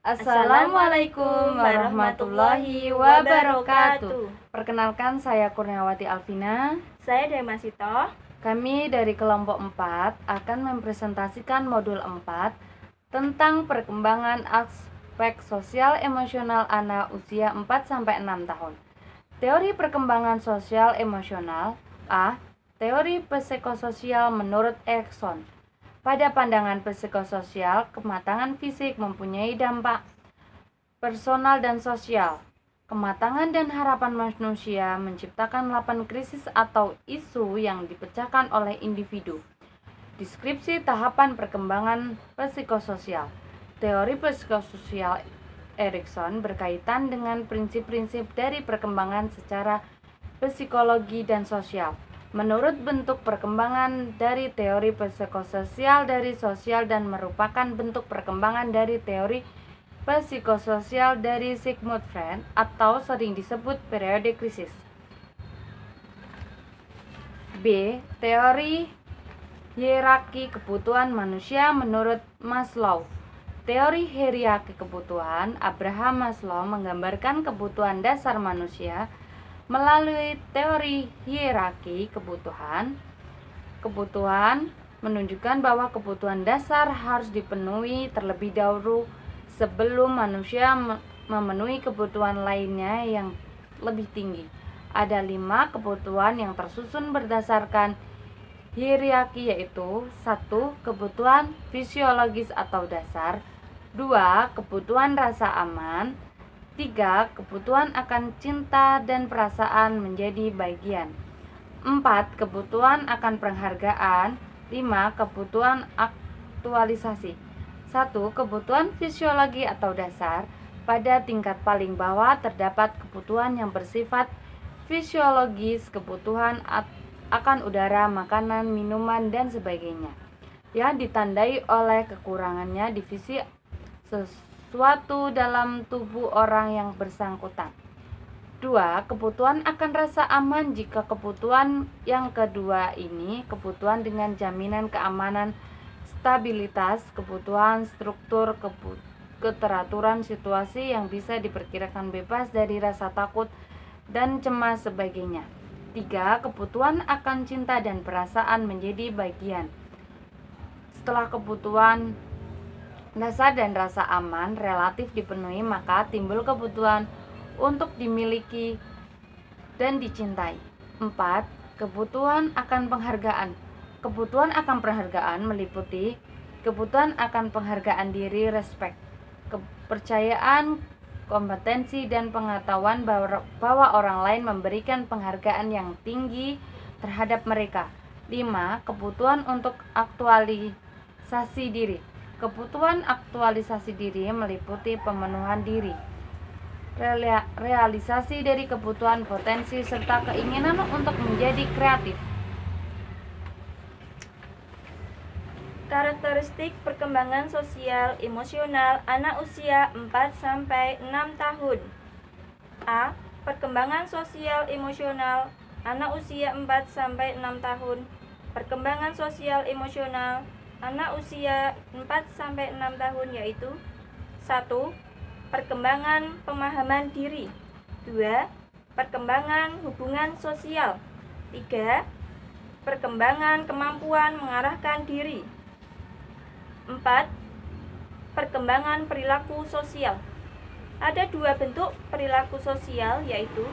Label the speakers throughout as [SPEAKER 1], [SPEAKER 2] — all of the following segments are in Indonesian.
[SPEAKER 1] Assalamualaikum warahmatullahi wabarakatuh. Perkenalkan, saya Kurniawati Alvina.
[SPEAKER 2] Saya Demasito.
[SPEAKER 1] Kami dari kelompok 4 akan mempresentasikan modul 4 tentang perkembangan aspek sosial emosional anak usia 4-6 tahun. Teori perkembangan sosial emosional A. Teori psikososial menurut Erikson. Pada pandangan psikososial, kematangan fisik mempunyai dampak personal dan sosial. Kematangan dan harapan manusia menciptakan 8 krisis atau isu yang dipecahkan oleh individu. Deskripsi tahapan perkembangan psikososial. Teori psikososial Erikson berkaitan dengan prinsip-prinsip dari perkembangan secara psikologi dan sosial. Menurut bentuk perkembangan dari teori psikososial dari sosial dan merupakan bentuk perkembangan dari teori psikososial dari Sigmund Freud atau sering disebut periode krisis. B. Teori hierarki kebutuhan manusia menurut Maslow. Teori hierarki kebutuhan Abraham Maslow menggambarkan kebutuhan dasar manusia melalui teori hierarki kebutuhan. Kebutuhan menunjukkan bahwa kebutuhan dasar harus dipenuhi terlebih dahulu sebelum manusia memenuhi kebutuhan lainnya yang lebih tinggi. Ada 5 kebutuhan yang tersusun berdasarkan hierarki, yaitu 1. Kebutuhan fisiologis atau dasar, 2. Kebutuhan rasa aman, 3. Kebutuhan akan cinta dan perasaan menjadi bagian, 4. Kebutuhan akan penghargaan, 5. Kebutuhan aktualisasi. 1. Kebutuhan fisiologi atau dasar. Pada tingkat paling bawah terdapat kebutuhan yang bersifat fisiologis, kebutuhan akan udara, makanan, minuman, dan sebagainya, yang ditandai oleh kekurangannya divisi sesuatu dalam tubuh orang yang bersangkutan. 2. Kebutuhan akan rasa aman. Jika kebutuhan yang kedua ini kebutuhan dengan jaminan keamanan, stabilitas, kebutuhan struktur, keteraturan situasi yang bisa diperkirakan bebas dari rasa takut dan cemas sebagainya. 3. Kebutuhan akan cinta dan perasaan menjadi bagian. Setelah kebutuhan dasar dan rasa aman relatif dipenuhi, maka timbul kebutuhan untuk dimiliki dan dicintai. 4. Kebutuhan akan penghargaan. Kebutuhan akan penghargaan meliputi kebutuhan akan penghargaan diri, respek, kepercayaan, kompetensi, dan pengetahuan bahwa orang lain memberikan penghargaan yang tinggi terhadap mereka. 5. Kebutuhan untuk aktualisasi diri. Kebutuhan aktualisasi diri meliputi pemenuhan diri, realisasi dari kebutuhan potensi, serta keinginan untuk menjadi kreatif.
[SPEAKER 2] Karakteristik perkembangan sosial emosional anak usia 4-6 tahun. A. Perkembangan sosial emosional anak usia 4-6 tahun. Perkembangan sosial emosional anak usia 4-6 tahun yaitu 1. Perkembangan pemahaman diri, 2. Perkembangan hubungan sosial, 3. Perkembangan kemampuan mengarahkan diri, 4. Perkembangan perilaku sosial. Ada 2 bentuk perilaku sosial, yaitu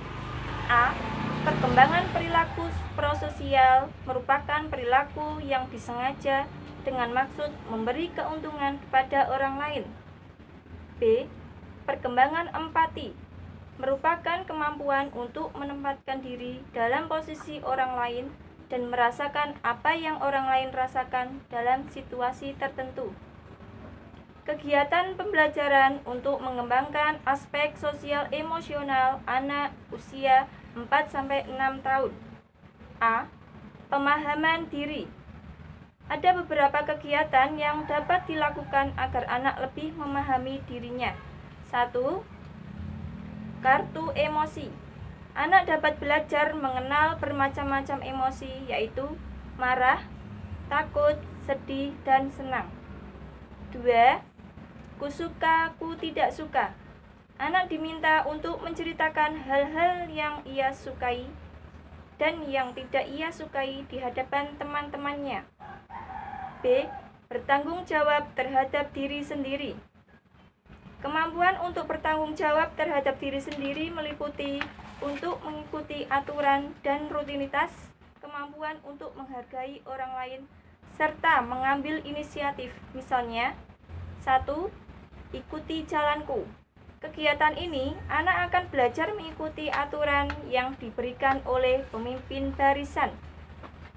[SPEAKER 2] A. Perkembangan perilaku prososial merupakan perilaku yang disengaja dengan maksud memberi keuntungan kepada orang lain. B. Perkembangan empati merupakan kemampuan untuk menempatkan diri dalam posisi orang lain dan merasakan apa yang orang lain rasakan dalam situasi tertentu. Kegiatan pembelajaran untuk mengembangkan aspek sosial emosional anak usia 4-6 tahun. A. Pemahaman diri. Ada beberapa kegiatan yang dapat dilakukan agar anak lebih memahami dirinya. 1. Kartu emosi. Anak dapat belajar mengenal bermacam-macam emosi, yaitu marah, takut, sedih, dan senang. 2. ku suka, ku tidak suka. Anak diminta untuk menceritakan hal-hal yang ia sukai dan yang tidak ia sukai di hadapan teman-temannya. B. Bertanggung jawab terhadap diri sendiri. Kemampuan untuk bertanggung jawab terhadap diri sendiri meliputi untuk mengikuti aturan dan rutinitas, kemampuan untuk menghargai orang lain, serta mengambil inisiatif. Misalnya, 1. Ikuti jalanku. Kegiatan ini, anak akan belajar mengikuti aturan yang diberikan oleh pemimpin barisan.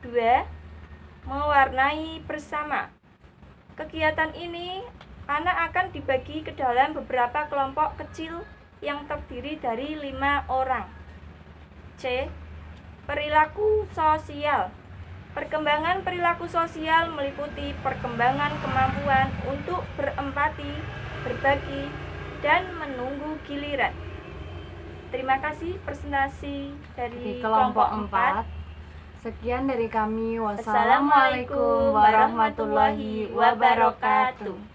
[SPEAKER 2] 2. Mewarnai bersama. Kegiatan ini, anak akan dibagi ke dalam beberapa kelompok kecil yang terdiri dari 5 orang. C. Perilaku sosial. Perkembangan perilaku sosial meliputi perkembangan kemampuan untuk berempati, berbagi, dan menunggu giliran. Terima kasih presentasi dari
[SPEAKER 1] Di kelompok 4. Sekian dari kami. Wassalamualaikum warahmatullahi wabarakatuh.